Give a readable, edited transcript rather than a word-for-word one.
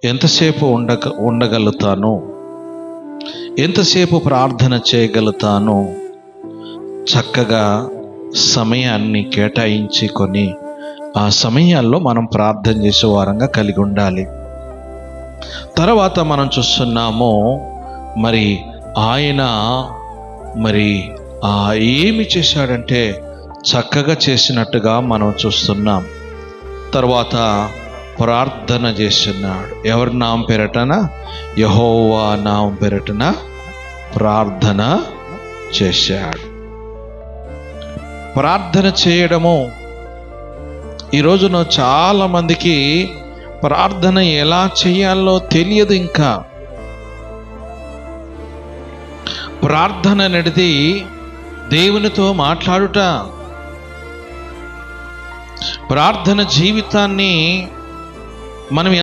ఎంతసేపు ఉండగలుగుతాను, ఎంతసేపు ప్రార్థన చేయగలుగుతాను, చక్కగా సమయాన్ని కేటాయించుకొని ఆ సమయాల్లో మనం ప్రార్థన చేసే వారంగా కలిగి ఉండాలి. తర్వాత మనం చూస్తున్నాము, మరి ఆయన ఏమి చేశాడంటే చక్కగా చేసినట్టుగా మనం చూస్తున్నాం. తర్వాత ప్రార్థన చేస్తున్నాడు. ఎవరి నామం పేరటన? యెహోవా నామం పేరటన ప్రార్థన చేశాడు. ప్రార్థన చేయడము ఈ రోజున చాలా మందికి ప్రార్థన ఎలా చేయాలో తెలియదు. ఇంకా ప్రార్థన అనేది దేవునితో మాట్లాడుట. ప్రార్థన జీవితాన్ని మనం